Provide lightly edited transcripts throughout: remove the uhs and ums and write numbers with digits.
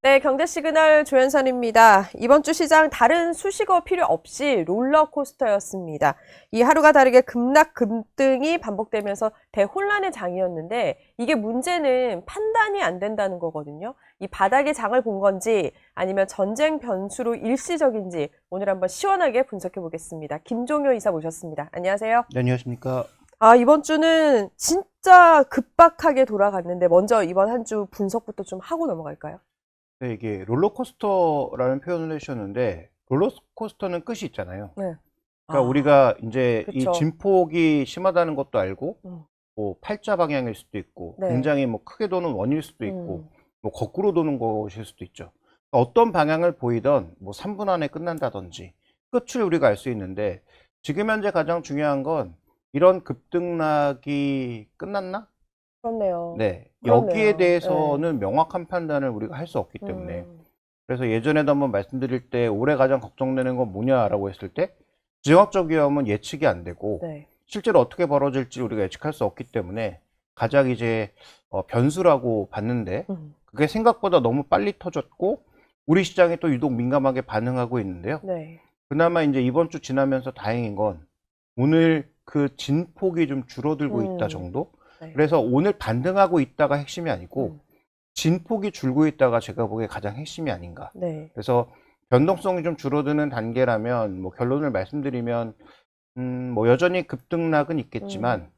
네, 경제 시그널 조현선입니다. 이번 주 시장 다른 수식어 필요 없이 롤러코스터였습니다. 이 하루가 다르게 급락 급등이 반복되면서 대혼란의 장이었는데 이게 문제는 판단이 안 된다는 거거든요. 이 바닥의 장을 본 건지 아니면 전쟁 변수로 일시적인지 오늘 한번 시원하게 분석해 보겠습니다. 김종효 이사 모셨습니다. 안녕하세요. 네, 안녕하십니까. 이번 주는 진짜 급박하게 돌아갔는데 먼저 이번 한 주 분석부터 좀 하고 넘어갈까요? 네, 이게 롤러코스터라는 표현을 해주셨는데, 롤러코스터는 끝이 있잖아요. 네. 그러니까 우리가 이제 이 그쵸. 진폭이 심하다는 것도 알고, 음. 뭐 팔자 방향일 수도 있고, 네. 굉장히 뭐 크게 도는 원일 수도 있고, 음. 뭐 거꾸로 도는 것일 수도 있죠. 어떤 방향을 보이던 뭐 3분 안에 끝난다든지, 끝을 우리가 알 수 있는데, 지금 현재 가장 중요한 건 이런 급등락이 끝났나? 그렇네요. 네, 그렇네요. 여기에 대해서는 명확한 판단을 우리가 할 수 없기 때문에 그래서 예전에도 한번 말씀드릴 때 올해 가장 걱정되는 건 뭐냐라고 했을 때 지정학적 위험은 예측이 안 되고 네. 실제로 어떻게 벌어질지 우리가 예측할 수 없기 때문에 가장 이제 변수라고 봤는데 그게 생각보다 너무 빨리 터졌고 우리 시장이 또 유독 민감하게 반응하고 있는데요. 네. 그나마 이제 이번 주 지나면서 다행인 건 오늘 그 진폭이 좀 줄어들고 있다 정도? 네. 그래서 오늘 반등하고 있다가 핵심이 아니고 진폭이 줄고 있다가 제가 보기에 가장 핵심이 아닌가. 네. 그래서 변동성이 좀 줄어드는 단계라면 뭐 결론을 말씀드리면 뭐 여전히 급등락은 있겠지만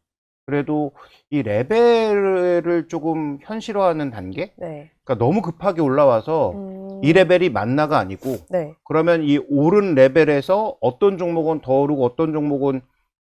그래도 이 레벨을 조금 현실화하는 단계? 네. 그러니까 너무 급하게 올라와서 이 레벨이 만나가 아니고 네. 그러면 이 오른 레벨에서 어떤 종목은 더 오르고 어떤 종목은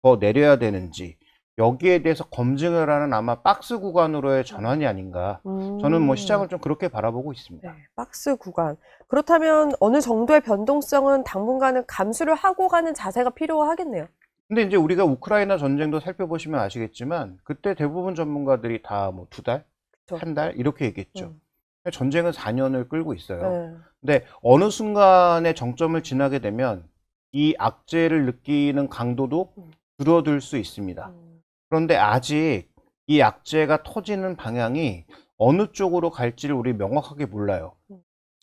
더 내려야 되는지 여기에 대해서 검증을 하는 아마 박스 구간으로의 전환이 아닌가. 저는 뭐 시장을 좀 그렇게 바라보고 있습니다. 네. 박스 구간. 그렇다면 어느 정도의 변동성은 당분간은 감수를 하고 가는 자세가 필요하겠네요. 근데 이제 우리가 우크라이나 전쟁도 살펴보시면 아시겠지만 그때 대부분 전문가들이 다 뭐 2달, 그쵸. 1달 이렇게 얘기했죠. 전쟁은 4년을 끌고 있어요. 네. 근데 어느 순간에 정점을 지나게 되면 이 악재를 느끼는 강도도 줄어들 수 있습니다. 그런데 아직 이 악재가 터지는 방향이 어느 쪽으로 갈지를 우리 명확하게 몰라요.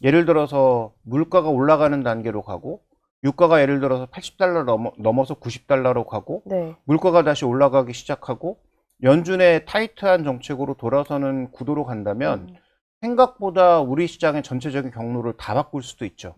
예를 들어서 물가가 올라가는 단계로 가고 유가가 예를 들어서 80달러 넘어서 90달러로 가고 네. 물가가 다시 올라가기 시작하고 연준의 타이트한 정책으로 돌아서는 구도로 간다면 생각보다 우리 시장의 전체적인 경로를 다 바꿀 수도 있죠.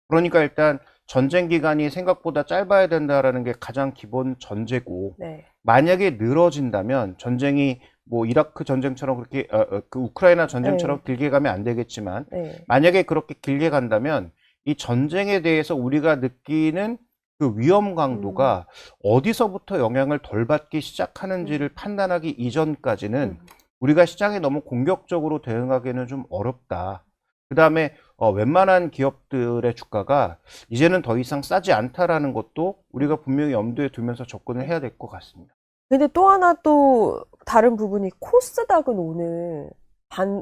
그러니까 일단 전쟁 기간이 생각보다 짧아야 된다라는 게 가장 기본 전제고 네. 만약에 늘어진다면 전쟁이 뭐 이라크 전쟁처럼 그렇게 그 우크라이나 전쟁처럼 길게 가면 안 되겠지만 네. 만약에 그렇게 길게 간다면 이 전쟁에 대해서 우리가 느끼는 그 위험 강도가 어디서부터 영향을 덜 받기 시작하는지를 판단하기 이전까지는 우리가 시장에 너무 공격적으로 대응하기는 좀 어렵다. 그 다음에 웬만한 기업들의 주가가 이제는 더 이상 싸지 않다라는 것도 우리가 분명히 염두에 두면서 접근을 해야 될 것 같습니다. 근데 또 하나 또 다른 부분이 코스닥은 오늘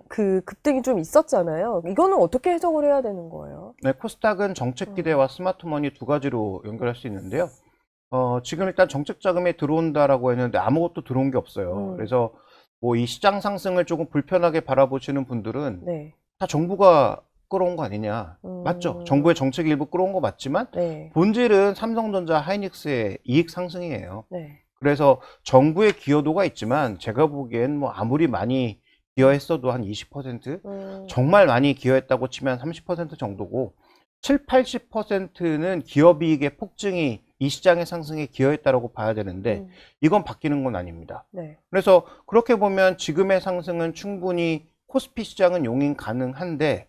그 급등이 좀 있었잖아요. 이거는 어떻게 해석을 해야 되는 거예요? 네, 코스닥은 정책 기대와 스마트머니 두 가지로 연결할 수 있는데요. 지금 일단 정책 자금이 들어온다라고 했는데 아무것도 들어온 게 없어요. 그래서 뭐 이 시장 상승을 조금 불편하게 바라보시는 분들은 네. 다 정부가 끌어온 거 아니냐. 맞죠? 정부의 정책 일부 끌어온 거 맞지만 네. 본질은 삼성전자, 하이닉스의 이익 상승이에요. 네. 그래서 정부의 기여도가 있지만 제가 보기엔 뭐 아무리 많이 기여했어도 한 20%? 정말 많이 기여했다고 치면 30% 정도고 7, 80%는 기업이익의 폭증이 이 시장의 상승에 기여했다고 봐야 되는데 이건 바뀌는 건 아닙니다. 네. 그래서 그렇게 보면 지금의 상승은 충분히 코스피 시장은 용인 가능한데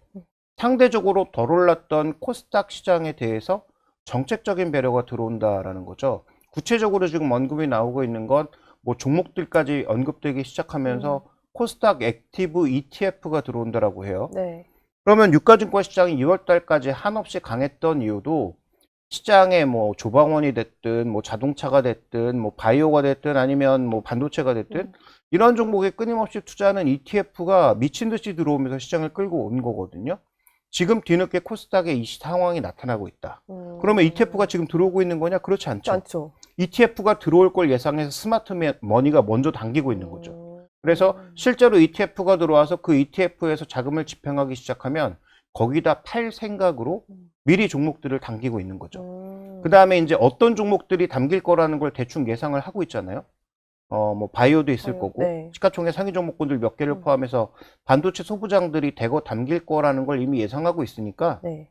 상대적으로 덜 올랐던 코스닥 시장에 대해서 정책적인 배려가 들어온다라는 거죠. 구체적으로 지금 언급이 나오고 있는 건 뭐 종목들까지 언급되기 시작하면서 코스닥 액티브 ETF가 들어온다라고 해요. 네. 그러면 유가증권 시장이 2월 달까지 한없이 강했던 이유도 시장에 뭐 조방원이 됐든 뭐 자동차가 됐든 뭐 바이오가 됐든 아니면 뭐 반도체가 됐든 이런 종목에 끊임없이 투자하는 ETF가 미친 듯이 들어오면서 시장을 끌고 온 거거든요. 지금 뒤늦게 코스닥에 이 상황이 나타나고 있다. 그러면 ETF가 지금 들어오고 있는 거냐? 그렇지 않죠. 않죠. ETF가 들어올 걸 예상해서 스마트 머니가 먼저 당기고 있는 거죠. 그래서 실제로 ETF가 들어와서 그 ETF에서 자금을 집행하기 시작하면 거기다 팔 생각으로 미리 종목들을 당기고 있는 거죠. 그 다 다음에 이제 어떤 종목들이 담길 거라는 걸 대충 예상을 하고 있잖아요. 뭐 바이오도 있을 바이오, 거고 네. 시가총액 상위 종목군들 몇 개를 포함해서 반도체 소부장들이 대거 담길 거라는 걸 이미 예상하고 있으니까 네.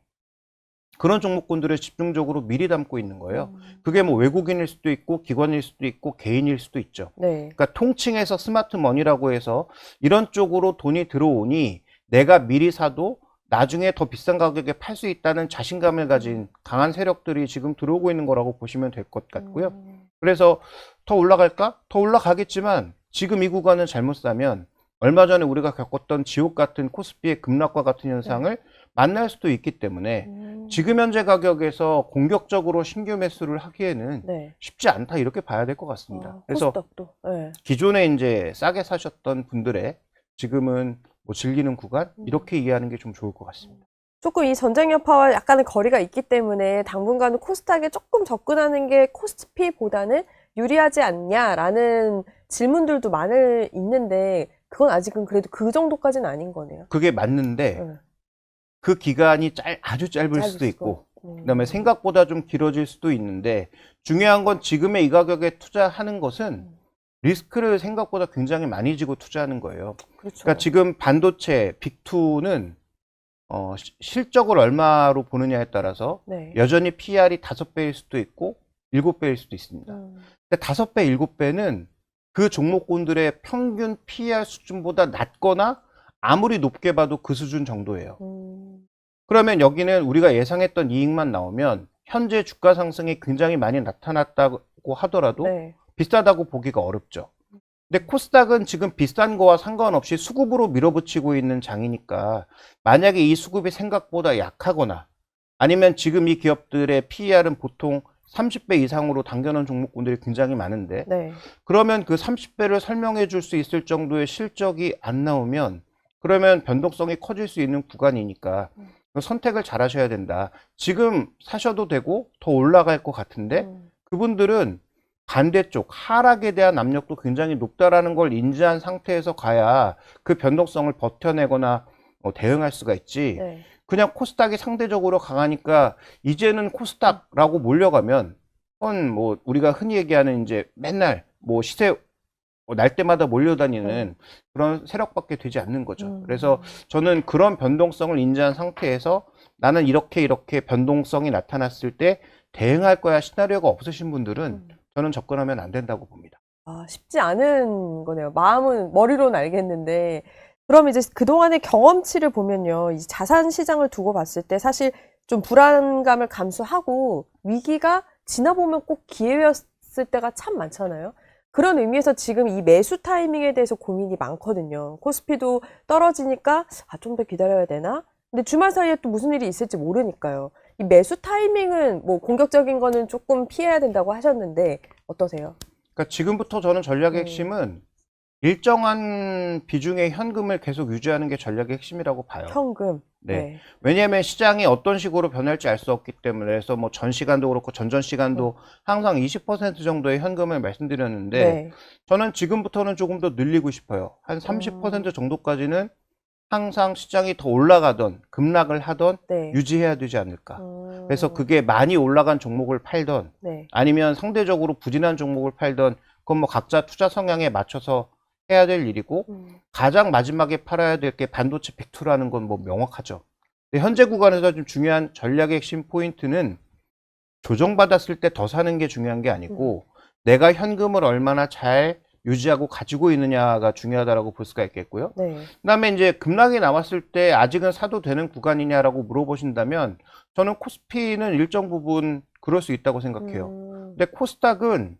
그런 종목군들을 집중적으로 미리 담고 있는 거예요. 음. 그게 뭐 외국인일 수도 있고 기관일 수도 있고 개인일 수도 있죠. 네. 그러니까 통칭해서 스마트 머니라고 해서 이런 쪽으로 돈이 들어오니 내가 미리 사도 나중에 더 비싼 가격에 팔 수 있다는 자신감을 가진 강한 세력들이 지금 들어오고 있는 거라고 보시면 될 것 같고요. 그래서 더 올라갈까? 더 올라가겠지만 지금 이 구간을 잘못 사면 얼마 전에 우리가 겪었던 지옥 같은 코스피의 급락과 같은 현상을 만날 수도 있기 때문에 지금 현재 가격에서 공격적으로 신규 매수를 하기에는 네. 쉽지 않다 이렇게 봐야 될 것 같습니다. 그래서 코스닥도. 네. 기존에 이제 싸게 사셨던 분들의 지금은 뭐 즐기는 구간 이렇게 이해하는 게 좀 좋을 것 같습니다. 조금 이 전쟁 여파와 약간의 거리가 있기 때문에 당분간은 코스닥에 조금 접근하는 게 코스피보다는 유리하지 않냐라는 질문들도 있는데 그건 아직은 그래도 그 정도까지는 아닌 거네요. 그게 맞는데 네. 그 기간이 아주 짧을 수도 있고 그다음에 생각보다 좀 길어질 수도 있는데 중요한 건 지금의 이 가격에 투자하는 것은 리스크를 생각보다 굉장히 많이 지고 투자하는 거예요. 그렇죠. 그러니까 지금 반도체 빅2는 실적을 얼마로 보느냐에 따라서 네. 여전히 PR이 5배일 수도 있고 7배일 수도 있습니다. 근데 5배, 7배는 그 종목군들의 평균 PR 수준보다 낮거나 아무리 높게 봐도 그 수준 정도예요. 그러면 여기는 우리가 예상했던 이익만 나오면 현재 주가 상승이 굉장히 많이 나타났다고 하더라도 네. 비싸다고 보기가 어렵죠. 근데 코스닥은 지금 비싼 거와 상관없이 수급으로 밀어붙이고 있는 장이니까 만약에 이 수급이 생각보다 약하거나 아니면 지금 이 기업들의 PER은 보통 30배 이상으로 당겨놓은 종목군들이 굉장히 많은데 네. 그러면 그 30배를 설명해 줄 수 있을 정도의 실적이 안 나오면 그러면 변동성이 커질 수 있는 구간이니까 선택을 잘 하셔야 된다. 지금 사셔도 되고 더 올라갈 것 같은데 그분들은 반대쪽 하락에 대한 압력도 굉장히 높다라는 걸 인지한 상태에서 가야 그 변동성을 버텨내거나 대응할 수가 있지. 네. 그냥 코스닥이 상대적으로 강하니까 이제는 코스닥라고 몰려가면 그건 뭐 우리가 흔히 얘기하는 이제 맨날 뭐 시세 날 때마다 몰려다니는 그런 세력밖에 되지 않는 거죠. 그래서 저는 그런 변동성을 인지한 상태에서 나는 이렇게 변동성이 나타났을 때 대응할 거야 시나리오가 없으신 분들은 저는 접근하면 안 된다고 봅니다. 쉽지 않은 거네요. 마음은 머리로는 알겠는데 그럼 이제 그동안의 경험치를 보면요. 이 자산 시장을 두고 봤을 때 사실 좀 불안감을 감수하고 위기가 지나보면 꼭 기회였을 때가 참 많잖아요. 그런 의미에서 지금 이 매수 타이밍에 대해서 고민이 많거든요. 코스피도 떨어지니까 좀 더 기다려야 되나? 근데 주말 사이에 또 무슨 일이 있을지 모르니까요. 이 매수 타이밍은 뭐 공격적인 거는 조금 피해야 된다고 하셨는데 어떠세요? 그러니까 지금부터 저는 전략의 핵심은 일정한 비중의 현금을 계속 유지하는 게 전략의 핵심이라고 봐요. 현금. 네. 왜냐하면 시장이 어떤 식으로 변할지 알 수 없기 때문에 그래서 뭐 전 시간도 그렇고 전전 시간도 항상 20% 정도의 현금을 말씀드렸는데 네. 저는 지금부터는 조금 더 늘리고 싶어요. 한 30% 정도까지는 항상 시장이 더 올라가던 급락을 하던 네. 유지해야 되지 않을까. 그래서 그게 많이 올라간 종목을 팔던 네. 아니면 상대적으로 부진한 종목을 팔던 그건 뭐 각자 투자 성향에 맞춰서 해야 될 일이고 가장 마지막에 팔아야 될 게 반도체 빅2라는 건 뭐 명확하죠. 근데 현재 구간에서 좀 중요한 전략의 핵심 포인트는 조정받았을 때 더 사는 게 중요한 게 아니고 내가 현금을 얼마나 잘 유지하고 가지고 있느냐가 중요하다라고 볼 수가 있겠고요. 네. 그다음에 이제 급락이 나왔을 때 아직은 사도 되는 구간이냐라고 물어보신다면 저는 코스피는 일정 부분 그럴 수 있다고 생각해요. 근데 코스닥은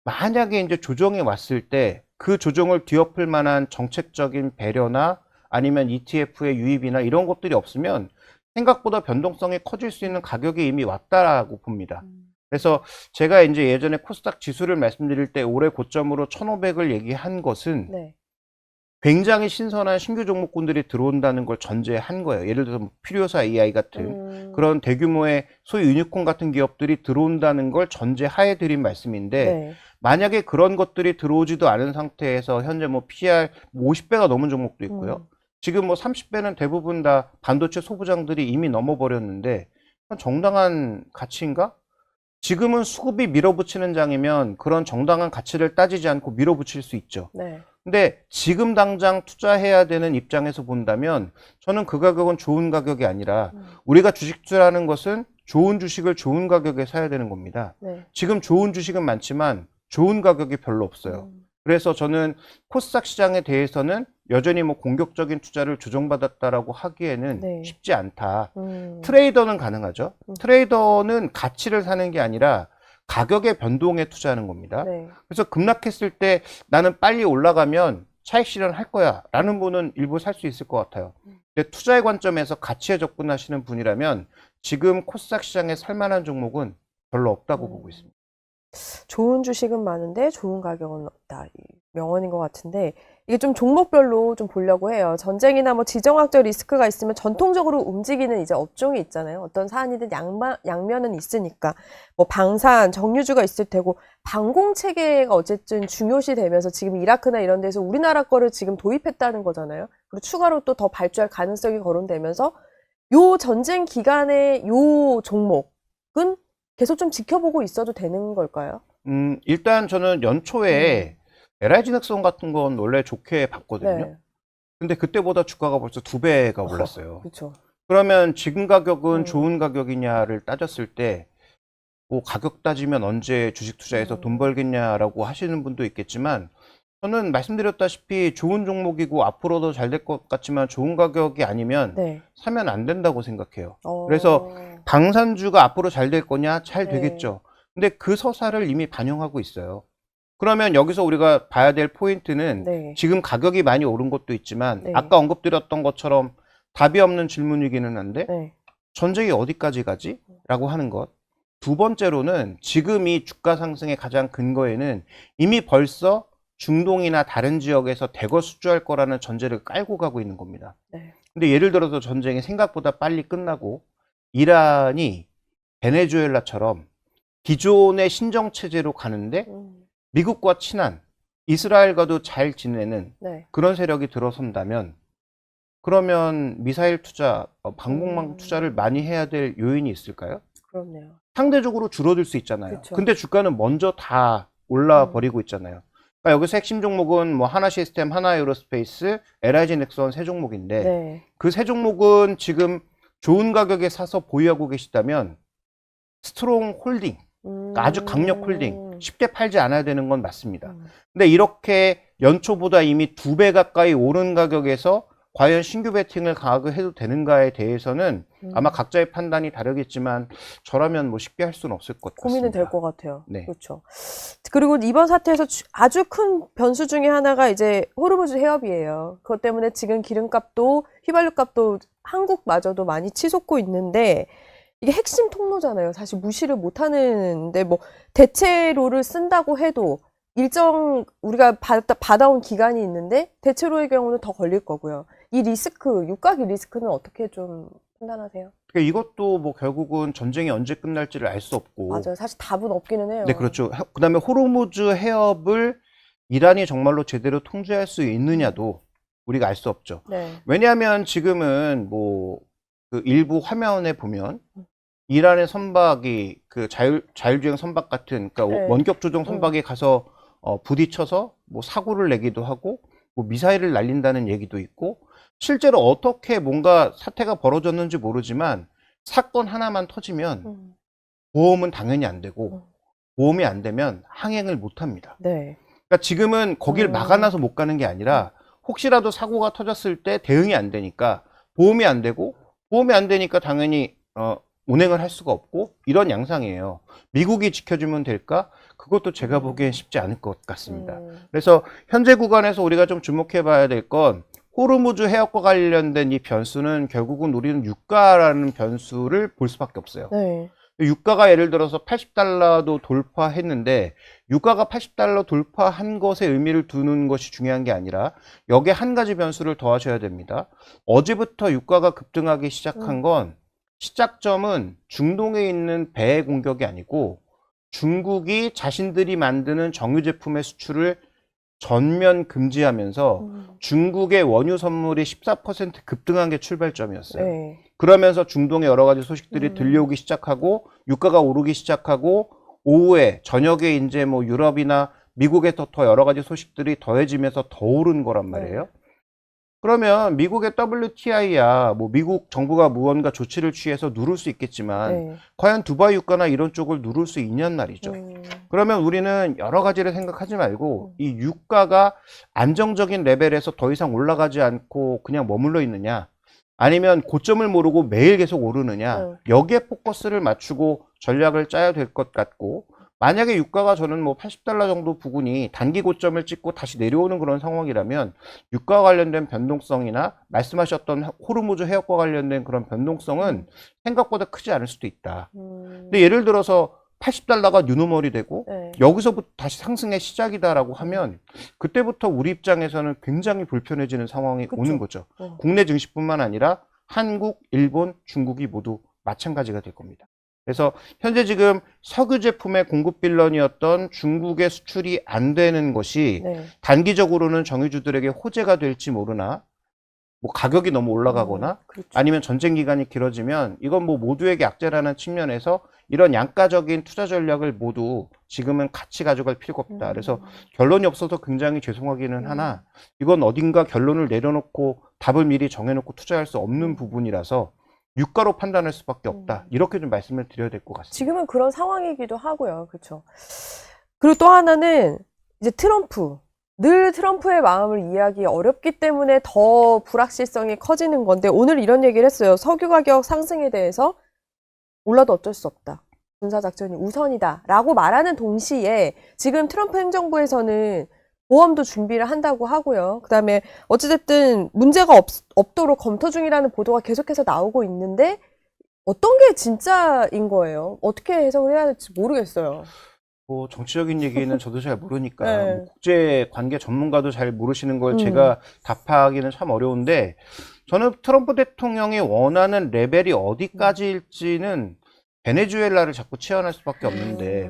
만약에 이제 조정이 왔을 때 그 조정을 뒤엎을 만한 정책적인 배려나 아니면 ETF의 유입이나 이런 것들이 없으면 생각보다 변동성이 커질 수 있는 가격이 이미 왔다라고 봅니다. 그래서 제가 이제 예전에 코스닥 지수를 말씀드릴 때 올해 고점으로 1500을 얘기한 것은 네. 굉장히 신선한 신규 종목군들이 들어온다는 걸 전제한 거예요. 예를 들어서 필요사 AI 같은 그런 대규모의 소위 유니콘 같은 기업들이 들어온다는 걸 전제하에 드린 말씀인데 네. 만약에 그런 것들이 들어오지도 않은 상태에서 현재 뭐 PR 50배가 넘은 종목도 있고요. 지금 뭐 30배는 대부분 다 반도체 소부장들이 이미 넘어버렸는데 정당한 가치인가? 지금은 수급이 밀어붙이는 장이면 그런 정당한 가치를 따지지 않고 밀어붙일 수 있죠. 네. 근데 지금 당장 투자해야 되는 입장에서 본다면 저는 그 가격은 좋은 가격이 아니라 우리가 주식 투자하는 것은 좋은 주식을 좋은 가격에 사야 되는 겁니다. 네. 지금 좋은 주식은 많지만 좋은 가격이 별로 없어요. 그래서 저는 코스닥 시장에 대해서는 여전히 뭐 공격적인 투자를 조정받았다라고 하기에는 네. 쉽지 않다. 트레이더는 가능하죠. 트레이더는 가치를 사는 게 아니라 가격의 변동에 투자하는 겁니다. 네. 그래서 급락했을 때 나는 빨리 올라가면 차익 실현할 거야 라는 분은 일부 살 수 있을 것 같아요. 근데 투자의 관점에서 가치에 접근하시는 분이라면 지금 코스닥 시장에 살만한 종목은 별로 없다고 보고 있습니다. 좋은 주식은 많은데 좋은 가격은 없다. 이 명언인 것 같은데 이게 좀 종목별로 좀 보려고 해요. 전쟁이나 뭐 지정학적 리스크가 있으면 전통적으로 움직이는 이제 업종이 있잖아요. 어떤 사안이든 양면은 있으니까 뭐 방산, 정유주가 있을 테고 방공 체계가 어쨌든 중요시 되면서 지금 이라크나 이런 데서 우리나라 거를 지금 도입했다는 거잖아요. 그리고 추가로 또 더 발주할 가능성이 거론되면서 요 전쟁 기간에 요 종목은 계속 좀 지켜보고 있어도 되는 걸까요? 일단 저는 연초에 LIG 넥슨 같은 건 원래 좋게 봤거든요. 네. 근데 그때보다 주가가 벌써 2배가 올랐어요. 그렇죠. 그러면 지금 가격은 좋은 가격이냐를 따졌을 때 뭐 가격 따지면 언제 주식 투자해서 돈 벌겠냐라고 하시는 분도 있겠지만 저는 말씀드렸다시피 좋은 종목이고 앞으로도 잘 될 것 같지만 좋은 가격이 아니면 네. 사면 안 된다고 생각해요. 그래서 방산주가 앞으로 잘 될 거냐? 잘 네. 되겠죠. 근데 그 서사를 이미 반영하고 있어요. 그러면 여기서 우리가 봐야 될 포인트는 네. 지금 가격이 많이 오른 것도 있지만 네. 아까 언급드렸던 것처럼 답이 없는 질문이기는 한데 네. 전쟁이 어디까지 가지? 라고 하는 것. 두 번째로는 지금 이 주가 상승의 가장 근거에는 이미 벌써 중동이나 다른 지역에서 대거 수주할 거라는 전제를 깔고 가고 있는 겁니다. 네. 근데 예를 들어서 전쟁이 생각보다 빨리 끝나고 이란이 베네수엘라처럼 기존의 신정체제로 가는데 미국과 친한 이스라엘과도 잘 지내는 네. 그런 세력이 들어선다면 그러면 미사일 투자, 방공망 투자를 많이 해야 될 요인이 있을까요? 그렇네요. 상대적으로 줄어들 수 있잖아요. 그쵸. 근데 주가는 먼저 다 올라 버리고 있잖아요. 그러니까 여기서 핵심 종목은 뭐 하나 시스템, 하나 에어로스페이스, LIG 넥슨 세 종목인데 네. 그 세 종목은 지금 좋은 가격에 사서 보유하고 계시다면 스트롱 홀딩, 그러니까 아주 강력 홀딩, 쉽게 팔지 않아야 되는 건 맞습니다. 근데 이렇게 연초보다 이미 2배 가까이 오른 가격에서 과연 신규 베팅을 강하게 해도 되는가에 대해서는 아마 각자의 판단이 다르겠지만 저라면 뭐 쉽게 할 수는 없을 것 같습니다. 고민은 될 것 같아요. 네. 그렇죠. 그리고 이번 사태에서 아주 큰 변수 중에 하나가 이제 호르무즈 해협이에요. 그것 때문에 지금 기름값도 휘발유값도 한국마저도 많이 치솟고 있는데 이게 핵심 통로잖아요. 사실 무시를 못 하는데 뭐 대체로를 쓴다고 해도 일정 우리가 받아온 기간이 있는데 대체로의 경우는 더 걸릴 거고요. 이 리스크, 육가기 리스크는 어떻게 좀 판단하세요? 그러니까 이것도 뭐 결국은 전쟁이 언제 끝날지를 알 수 없고. 맞아요. 사실 답은 없기는 해요. 네, 그렇죠. 그다음에 호르무즈 해협을 이란이 정말로 제대로 통제할 수 있느냐도 우리가 알 수 없죠. 네. 왜냐하면 지금은 뭐 그 일부 화면에 보면 이란의 선박이 그 자율주행 선박 같은 그러니까 네. 원격 조종 선박에 가서 부딪혀서 뭐 사고를 내기도 하고 뭐 미사일을 날린다는 얘기도 있고 실제로 어떻게 뭔가 사태가 벌어졌는지 모르지만 사건 하나만 터지면 보험은 당연히 안 되고 보험이 안 되면 항행을 못 합니다. 네. 그러니까 지금은 거기를 막아놔서 못 가는 게 아니라 혹시라도 사고가 터졌을 때 대응이 안 되니까 보험이 안 되고 보험이 안 되니까 당연히 운행을 할 수가 없고 이런 양상이에요. 미국이 지켜주면 될까? 그것도 제가 보기엔 쉽지 않을 것 같습니다. 그래서 현재 구간에서 우리가 좀 주목해 봐야 될 건 호르무즈 해협과 관련된 이 변수는 결국은 우리는 유가라는 변수를 볼 수밖에 없어요. 네. 유가가 예를 들어서 80달러도 돌파했는데 유가가 80달러 돌파한 것에 의미를 두는 것이 중요한 게 아니라 여기에 한 가지 변수를 더하셔야 됩니다. 어제부터 유가가 급등하기 시작한 건 시작점은 중동에 있는 배 공격이 아니고 중국이 자신들이 만드는 정유 제품의 수출을 전면 금지하면서 음. 중국의 원유 선물이 14% 급등한 게 출발점이었어요. 네. 그러면서 중동의 여러 가지 소식들이 들려오기 시작하고 유가가 오르기 시작하고 오후에 저녁에 이제 뭐 유럽이나 미국에서 더 여러 가지 소식들이 더해지면서 더 오른 거란 말이에요. 그러면 미국의 WTI야 뭐 미국 정부가 무언가 조치를 취해서 누를 수 있겠지만 네. 과연 두바이 유가나 이런 쪽을 누를 수 있냔 말이죠. 음. 그러면 우리는 여러 가지를 생각하지 말고 이 유가가 안정적인 레벨에서 더 이상 올라가지 않고 그냥 머물러 있느냐 아니면 고점을 모르고 매일 계속 오르느냐 여기에 포커스를 맞추고 전략을 짜야 될 것 같고 만약에 유가가 저는 뭐 80달러 정도 부근이 단기 고점을 찍고 다시 내려오는 그런 상황이라면 유가와 관련된 변동성이나 말씀하셨던 호르무즈 해역과 관련된 그런 변동성은 생각보다 크지 않을 수도 있다. 근데 예를 들어서 80달러가 뉴노멀이 되고 네. 여기서부터 다시 상승의 시작이다라고 하면 그때부터 우리 입장에서는 굉장히 불편해지는 상황이 그쵸. 오는 거죠. 국내 증시뿐만 아니라 한국, 일본, 중국이 모두 마찬가지가 될 겁니다. 그래서 현재 지금 석유 제품의 공급 빌런이었던 중국의 수출이 안 되는 것이 네. 단기적으로는 정유주들에게 호재가 될지 모르나 뭐 가격이 너무 올라가거나 그렇죠. 아니면 전쟁 기간이 길어지면 이건 뭐 모두에게 악재라는 측면에서 이런 양가적인 투자 전략을 모두 지금은 같이 가져갈 필요가 없다. 그래서 결론이 없어서 굉장히 죄송하기는 하나 이건 어딘가 결론을 내려놓고 답을 미리 정해놓고 투자할 수 없는 부분이라서 유가로 판단할 수밖에 없다. 이렇게 좀 말씀을 드려야 될 것 같습니다. 지금은 그런 상황이기도 하고요. 그렇죠. 그리고 또 하나는 이제 트럼프. 늘 트럼프의 마음을 이해하기 어렵기 때문에 더 불확실성이 커지는 건데 오늘 이런 얘기를 했어요. 석유 가격 상승에 대해서 올라도 어쩔 수 없다. 군사작전이 우선이다. 라고 말하는 동시에 지금 트럼프 행정부에서는 보험도 준비를 한다고 하고요. 그 다음에 어찌됐든 문제가 없도록 검토 중이라는 보도가 계속해서 나오고 있는데 어떤 게 진짜인 거예요? 어떻게 해석을 해야 될지 모르겠어요. 뭐 정치적인 얘기는 저도 잘 모르니까 네. 뭐 국제 관계 전문가도 잘 모르시는 걸 제가 답하기는 참 어려운데 저는 트럼프 대통령이 원하는 레벨이 어디까지일지는 베네수엘라를 자꾸 치환할 수밖에 없는데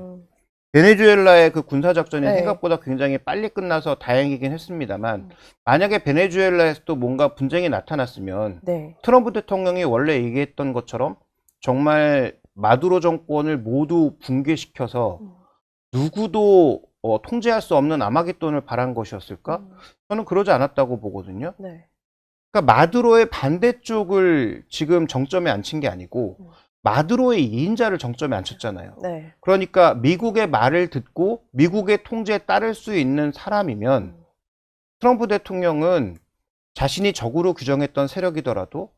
베네수엘라의 그 군사작전이 네. 생각보다 굉장히 빨리 끝나서 다행이긴 했습니다만 만약에 베네수엘라에서도 뭔가 분쟁이 나타났으면 네. 트럼프 대통령이 원래 얘기했던 것처럼 정말 마두로 정권을 모두 붕괴시켜서 누구도 통제할 수 없는 아마겟돈을 바란 것이었을까? 저는 그러지 않았다고 보거든요. 네. 그러니까 마두로의 반대쪽을 지금 정점에 앉힌 게 아니고 마두로의 2인자를 정점에 앉혔잖아요. 네. 그러니까 미국의 말을 듣고 미국의 통제에 따를 수 있는 사람이면 트럼프 대통령은 자신이 적으로 규정했던 세력이더라도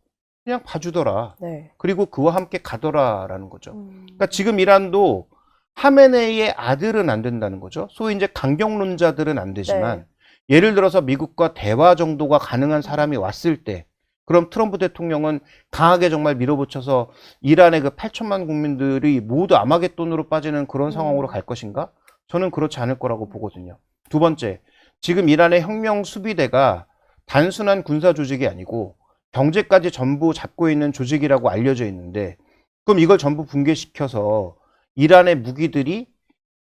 그냥 봐주더라. 네. 그리고 그와 함께 가더라라는 거죠. 그러니까 지금 이란도 하메네이의 아들은 안 된다는 거죠. 소위 이제 강경론자들은 안 되지만 예를 들어서 미국과 대화 정도가 가능한 사람이 왔을 때 그럼 트럼프 대통령은 강하게 정말 밀어붙여서 이란의 그 8천만 국민들이 모두 아마겟돈으로 빠지는 그런 상황으로 갈 것인가? 저는 그렇지 않을 거라고 보거든요. 두 번째, 지금 이란의 혁명 수비대가 단순한 군사 조직이 아니고 경제까지 전부 잡고 있는 조직이라고 알려져 있는데 그럼 이걸 전부 붕괴시켜서 이란의 무기들이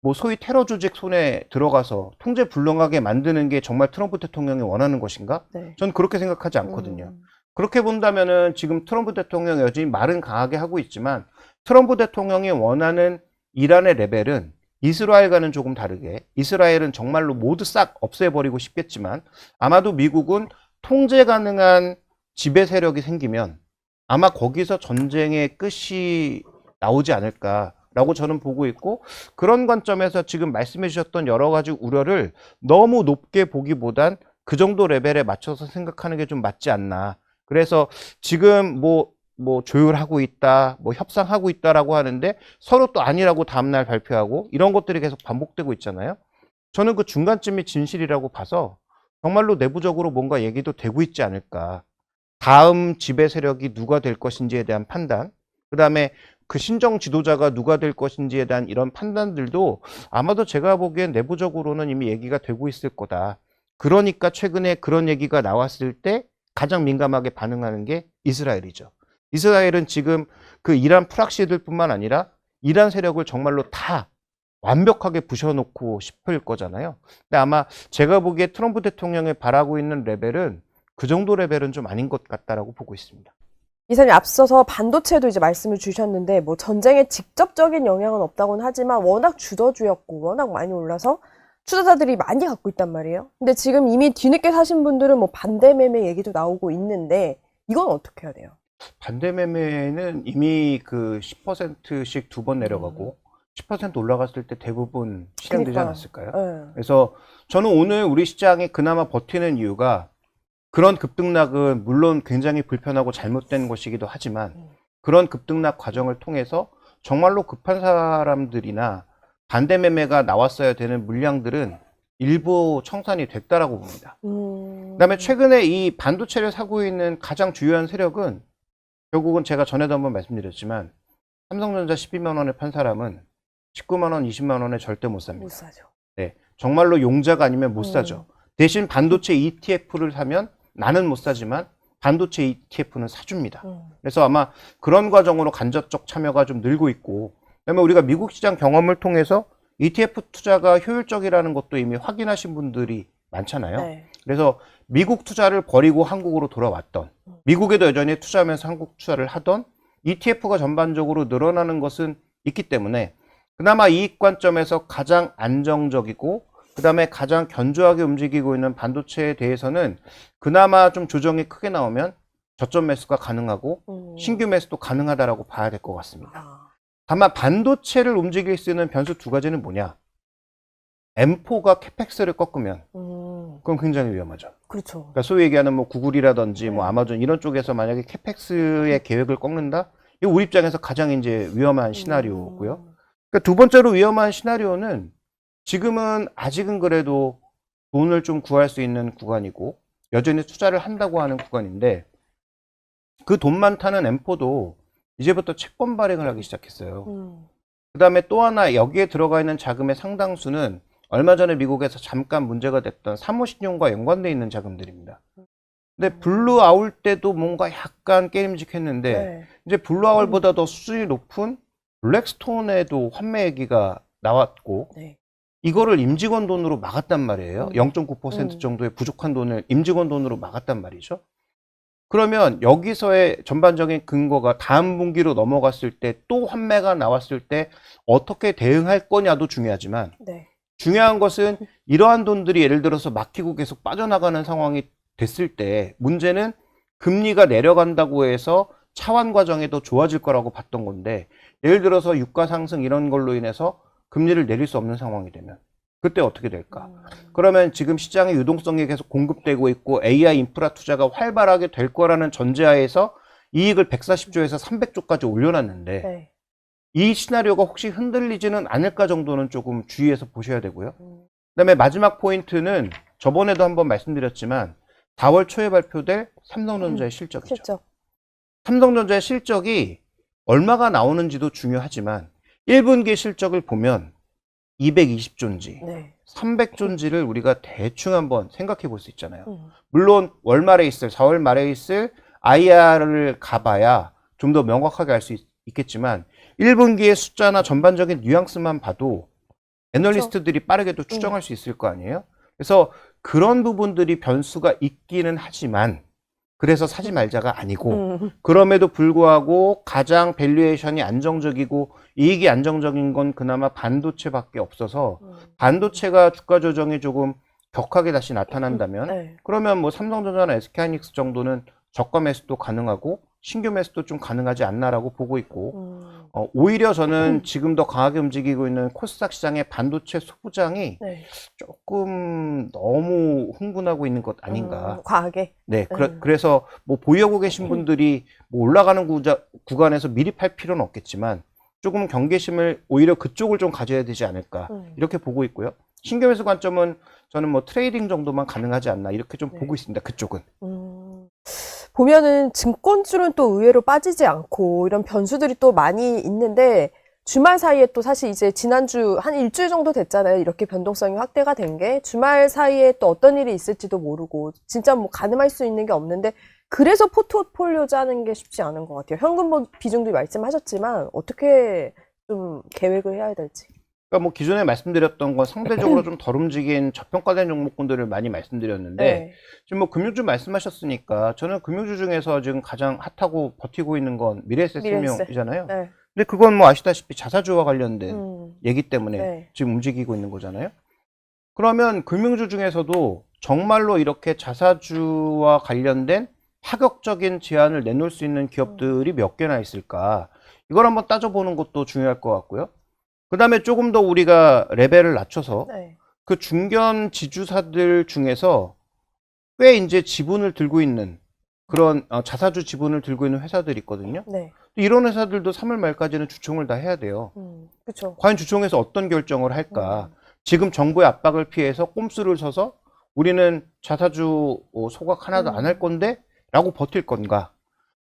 뭐 소위 테러 조직 손에 들어가서 통제 불능하게 만드는 게 정말 트럼프 대통령이 원하는 것인가? 네. 전 그렇게 생각하지 않거든요. 그렇게 본다면은 지금 트럼프 대통령이 여전히 말은 강하게 하고 있지만 트럼프 대통령이 원하는 이란의 레벨은 이스라엘과는 조금 다르게 이스라엘은 정말로 모두 싹 없애버리고 싶겠지만 아마도 미국은 통제 가능한 지배 세력이 생기면 아마 거기서 전쟁의 끝이 나오지 않을까라고 저는 보고 있고 그런 관점에서 지금 말씀해 주셨던 여러 가지 우려를 너무 높게 보기보단 그 정도 레벨에 맞춰서 생각하는 게 좀 맞지 않나. 그래서 지금 뭐 조율하고 있다, 뭐 협상하고 있다라고 하는데 서로 또 아니라고 다음날 발표하고 이런 것들이 계속 반복되고 있잖아요. 저는 그 중간쯤이 진실이라고 봐서 정말로 내부적으로 뭔가 얘기도 되고 있지 않을까. 다음 지배 세력이 누가 될 것인지에 대한 판단, 그 다음에 그 신정 지도자가 누가 될 것인지에 대한 이런 판단들도 아마도 제가 보기엔 내부적으로는 이미 얘기가 되고 있을 거다. 그러니까 최근에 그런 얘기가 나왔을 때 가장 민감하게 반응하는 게 이스라엘이죠. 이스라엘은 지금 그 이란 프락시들뿐만 아니라 이란 세력을 정말로 다 완벽하게 부셔놓고 싶을 거잖아요. 근데 아마 제가 보기에 트럼프 대통령이 바라고 있는 레벨은 그 정도 레벨은 좀 아닌 것 같다라고 보고 있습니다. 이사님 앞서서 반도체도 이제 말씀을 주셨는데 뭐 전쟁에 직접적인 영향은 없다고는 하지만 워낙 주도주였고 워낙 많이 올라서 투자자들이 많이 갖고 있단 말이에요. 근데 지금 이미 뒤늦게 사신 분들은 뭐 반대 매매 얘기도 나오고 있는데 이건 어떻게 해야 돼요? 반대 매매는 이미 그 10%씩 두 번 내려가고 10% 올라갔을 때 대부분 실현되지 그러니까. 않았을까요? 네. 그래서 저는 오늘 우리 시장이 그나마 버티는 이유가 그런 급등락은 물론 굉장히 불편하고 잘못된 것이기도 하지만 그런 급등락 과정을 통해서 정말로 급한 사람들이나 반대 매매가 나왔어야 되는 물량들은 일부 청산이 됐다라고 봅니다. 그다음에 최근에 이 반도체를 사고 있는 가장 주요한 세력은 결국은 제가 전에도 한번 말씀드렸지만 삼성전자 12만 원에 판 사람은 19만 원, 20만 원에 절대 못 삽니다. 못 사죠. 네, 정말로 용자가 아니면 못 사죠. 대신 반도체 ETF를 사면 나는 못 사지만 반도체 ETF는 사줍니다. 그래서 아마 그런 과정으로 간접적 참여가 좀 늘고 있고, 그다음에 우리가 미국 시장 경험을 통해서 ETF 투자가 효율적이라는 것도 이미 확인하신 분들이 많잖아요. 네. 그래서 미국 투자를 버리고 한국으로 돌아왔던, 미국에도 여전히 투자하면서 한국 투자를 하던 ETF가 전반적으로 늘어나는 것은 있기 때문에 그나마 이익 관점에서 가장 안정적이고 그 다음에 가장 견조하게 움직이고 있는 반도체에 대해서는 그나마 좀 조정이 크게 나오면 저점 매수가 가능하고 신규 매수도 가능하다라고 봐야 될 것 같습니다. 아. 다만 반도체를 움직일 수 있는 변수 두 가지는 뭐냐? M4가 캐펙스를 꺾으면 그건 굉장히 위험하죠. 그렇죠. 그러니까 소위 얘기하는 뭐 구글이라든지 뭐 네. 아마존 이런 쪽에서 만약에 캐펙스의 계획을 꺾는다? 이거 우리 입장에서 가장 이제 위험한 시나리오고요. 그러니까 두 번째로 위험한 시나리오는 지금은 아직은 그래도 돈을 좀 구할 수 있는 구간이고 여전히 투자를 한다고 하는 구간인데 그 돈 많다는 M4도 이제부터 채권 발행을 하기 시작했어요. 그 다음에 또 하나 여기에 들어가 있는 자금의 상당수는 얼마 전에 미국에서 잠깐 문제가 됐던 사모신용과 연관되어 있는 자금들입니다. 근데 블루아울 때도 뭔가 약간 게임직했는데 네. 이제 블루아울보다 더 수준이 높은 블랙스톤에도 환매 얘기가 나왔고 네. 이거를 임직원 돈으로 막았단 말이에요. 0.9% 정도의 부족한 돈을 임직원 돈으로 막았단 말이죠. 그러면 여기서의 전반적인 근거가 다음 분기로 넘어갔을 때 또 환매가 나왔을 때 어떻게 대응할 거냐도 중요하지만 네. 중요한 것은 이러한 돈들이 예를 들어서 막히고 계속 빠져나가는 상황이 됐을 때 문제는 금리가 내려간다고 해서 차환 과정이 더 좋아질 거라고 봤던 건데 예를 들어서 유가 상승 이런 걸로 인해서 금리를 내릴 수 없는 상황이 되면 그때 어떻게 될까? 그러면 지금 시장의 유동성이 계속 공급되고 있고 AI 인프라 투자가 활발하게 될 거라는 전제하에서 이익을 140조에서 300조까지 올려놨는데 네. 이 시나리오가 혹시 흔들리지는 않을까 정도는 조금 주의해서 보셔야 되고요. 그다음에 마지막 포인트는 저번에도 한번 말씀드렸지만 4월 초에 발표될 삼성전자의 실적이죠. 실적. 삼성전자의 실적이 얼마가 나오는지도 중요하지만 1분기 실적을 보면 220조인지 네. 300조인지를 우리가 대충 한번 생각해 볼 수 있잖아요. 물론 월 말에 있을 4월 말에 있을 IR을 가봐야 좀 더 명확하게 알 수 있겠지만 1분기의 숫자나 전반적인 뉘앙스만 봐도 애널리스트들이 빠르게도 추정할 수 있을 거 아니에요. 그래서 그런 부분들이 변수가 있기는 하지만 그래서 사지 말자가 아니고 그럼에도 불구하고 가장 밸류에이션이 안정적이고 이익이 안정적인 건 그나마 반도체밖에 없어서 반도체가 주가 조정이 조금 격하게 다시 나타난다면 네. 그러면 뭐 삼성전자나 SK하이닉스 정도는 저가 매수도 가능하고 신규 매수도 좀 가능하지 않나라고 보고 있고 오히려 저는 지금 더 강하게 움직이고 있는 코스닥 시장의 반도체 소부장이 네. 조금 너무 흥분하고 있는 것 아닌가. 과하게. 네, 그래서 뭐 보유하고 계신 분들이 뭐 올라가는 구간에서 미리 팔 필요는 없겠지만 조금 경계심을 오히려 그쪽을 좀 가져야 되지 않을까 이렇게 보고 있고요. 신규 매수 관점은 저는 뭐 트레이딩 정도만 가능하지 않나 이렇게 좀 보고 있습니다. 그쪽은. 보면은 증권주는 또 의외로 빠지지 않고 이런 변수들이 또 많이 있는데 주말 사이에 또 사실 이제 지난주 한 일주일 정도 됐잖아요. 이렇게 변동성이 확대가 된 게 주말 사이에 또 어떤 일이 있을지도 모르고 진짜 뭐 가늠할 수 있는 게 없는데 그래서 포트폴리오 짜는 게 쉽지 않은 것 같아요. 현금 비중도 말씀하셨지만 어떻게 좀 계획을 해야 될지. 그러니까 뭐 기존에 말씀드렸던 건 상대적으로 좀 덜 움직인 저평가된 종목군들을 많이 말씀드렸는데 네. 지금 뭐 금융주 말씀하셨으니까 저는 금융주 중에서 지금 가장 핫하고 버티고 있는 건 미래에셋생명이잖아요. 네. 근데 그건 뭐 아시다시피 자사주와 관련된 얘기 때문에 네. 지금 움직이고 있는 거잖아요. 그러면 금융주 중에서도 정말로 이렇게 자사주와 관련된 파격적인 제안을 내놓을 수 있는 기업들이 몇 개나 있을까? 이걸 한번 따져보는 것도 중요할 것 같고요. 그 다음에 조금 더 우리가 레벨을 낮춰서 네. 그 중견 지주사들 중에서 꽤 이제 지분을 들고 있는 그런 자사주 지분을 들고 있는 회사들이 있거든요. 네. 이런 회사들도 3월 말까지는 주총을 다 해야 돼요. 그렇죠. 과연 주총에서 어떤 결정을 할까? 지금 정부의 압박을 피해서 꼼수를 서서 우리는 자사주 소각 하나도 안 할 건데? 라고 버틸 건가?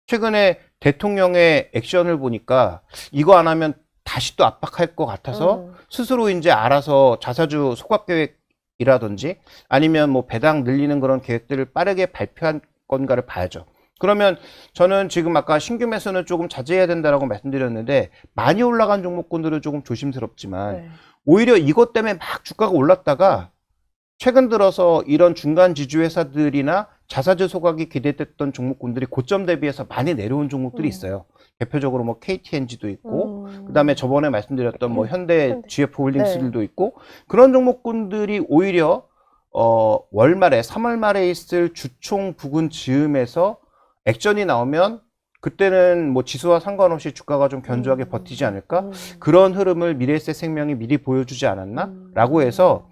최근에 대통령의 액션을 보니까 이거 안 하면 다시 또 압박할 것 같아서 스스로 이제 알아서 자사주 소각 계획이라든지 아니면 뭐 배당 늘리는 그런 계획들을 빠르게 발표한 건가를 봐야죠. 그러면 저는 지금 아까 신규 매수는 조금 자제해야 된다라고 말씀드렸는데 많이 올라간 종목군들은 조금 조심스럽지만 네. 오히려 이것 때문에 막 주가가 올랐다가 최근 들어서 이런 중간 지주 회사들이나 자사주 소각이 기대됐던 종목군들이 고점 대비해서 많이 내려온 종목들이 있어요. 대표적으로 뭐 KTNG도 있고, 그 다음에 저번에 말씀드렸던 뭐 현대 GF홀딩스들도 있고, 그런 종목군들이 오히려 월말에 3월 말에 있을 주총 부근 즈음에서 액션이 나오면 그때는 뭐 지수와 상관없이 주가가 좀 견조하게 버티지 않을까? 그런 흐름을 미래에셋생명이 미리 보여주지 않았나? 라고 해서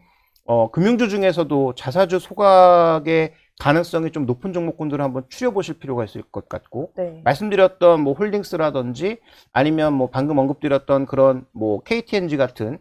금융주 중에서도 자사주 소각의 가능성이 좀 높은 종목군들을 한번 추려보실 필요가 있을 것 같고, 네. 말씀드렸던 뭐 홀딩스라든지 아니면 뭐 방금 언급드렸던 그런 뭐 KTNG 같은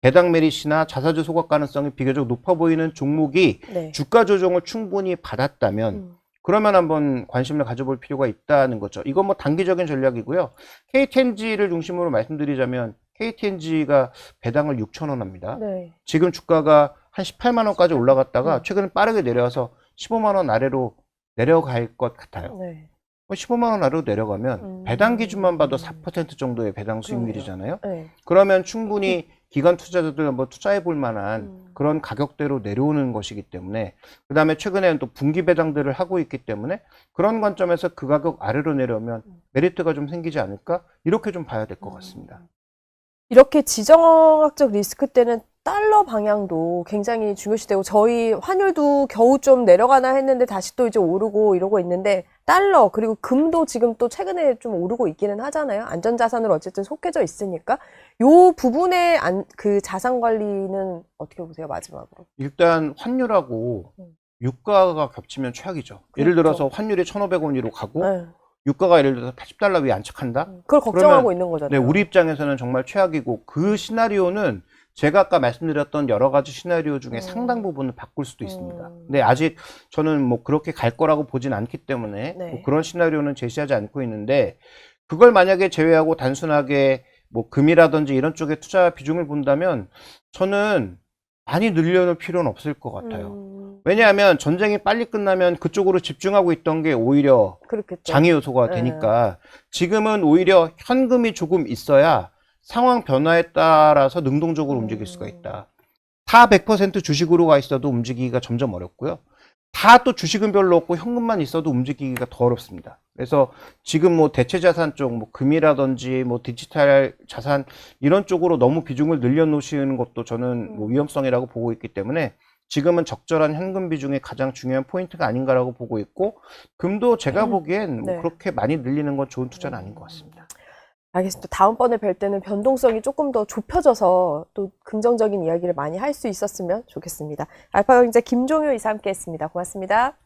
배당 메리트나 자사주 소각 가능성이 비교적 높아 보이는 종목이 네. 주가 조정을 충분히 받았다면 그러면 한번 관심을 가져볼 필요가 있다는 거죠. 이건 뭐 단기적인 전략이고요. KTNG를 중심으로 말씀드리자면 KTNG가 배당을 6,000원 합니다. 네. 지금 주가가 한 18만 원까지 올라갔다가 최근에 빠르게 내려와서 15만 원 아래로 내려갈 것 같아요. 네. 15만 원 아래로 내려가면 배당 기준만 봐도 4% 정도의 배당 수익률이잖아요. 네. 그러면 충분히 기관 투자자들 한번 투자해 볼 만한 그런 가격대로 내려오는 것이기 때문에, 그 다음에 최근에는 또 분기 배당들을 하고 있기 때문에 그런 관점에서 그 가격 아래로 내려오면 메리트가 좀 생기지 않을까? 이렇게 좀 봐야 될 것 같습니다. 이렇게 지정학적 리스크 때는 달러 방향도 굉장히 중요시되고 저희 환율도 겨우 좀 내려가나 했는데 다시 또 이제 오르고 이러고 있는데 달러 그리고 금도 지금 또 최근에 좀 오르고 있기는 하잖아요. 안전자산으로 어쨌든 속해져 있으니까 요 부분의 그 자산 관리는 어떻게 보세요, 마지막으로? 일단 환율하고 유가가 겹치면 최악이죠. 예를 들어서 환율이 1,500원으로 가고 네. 유가가 예를 들어서 80달러 위에 안착한다? 그걸 걱정하고 있는 네, 거잖아요. 우리 입장에서는 정말 최악이고 그 시나리오는 제가 아까 말씀드렸던 여러 가지 시나리오 중에 상당 부분을 바꿀 수도 있습니다. 근데 아직 저는 뭐 그렇게 갈 거라고 보진 않기 때문에 네. 뭐 그런 시나리오는 제시하지 않고 있는데, 그걸 만약에 제외하고 단순하게 뭐 금이라든지 이런 쪽에 투자 비중을 본다면 저는 많이 늘려놓을 필요는 없을 것 같아요. 왜냐하면 전쟁이 빨리 끝나면 그쪽으로 집중하고 있던 게 오히려 그렇겠죠. 장애 요소가 되니까 지금은 오히려 현금이 조금 있어야 상황 변화에 따라서 능동적으로 움직일 수가 있다. 다 100% 주식으로 가 있어도 움직이기가 점점 어렵고요. 다 또 주식은 별로 없고 현금만 있어도 움직이기가 더 어렵습니다. 그래서 지금 뭐 대체 자산 쪽, 뭐 금이라든지 뭐 디지털 자산 이런 쪽으로 너무 비중을 늘려놓으시는 것도 저는 뭐 위험성이라고 보고 있기 때문에 지금은 적절한 현금 비중이 가장 중요한 포인트가 아닌가라고 보고 있고, 금도 제가 보기엔 뭐 네. 그렇게 많이 늘리는 건 좋은 투자는 아닌 것 같습니다. 알겠습니다. 다음번에 뵐 때는 변동성이 조금 더 좁혀져서 또 긍정적인 이야기를 많이 할 수 있었으면 좋겠습니다. 알파경제 김종효 이사 함께 했습니다. 고맙습니다.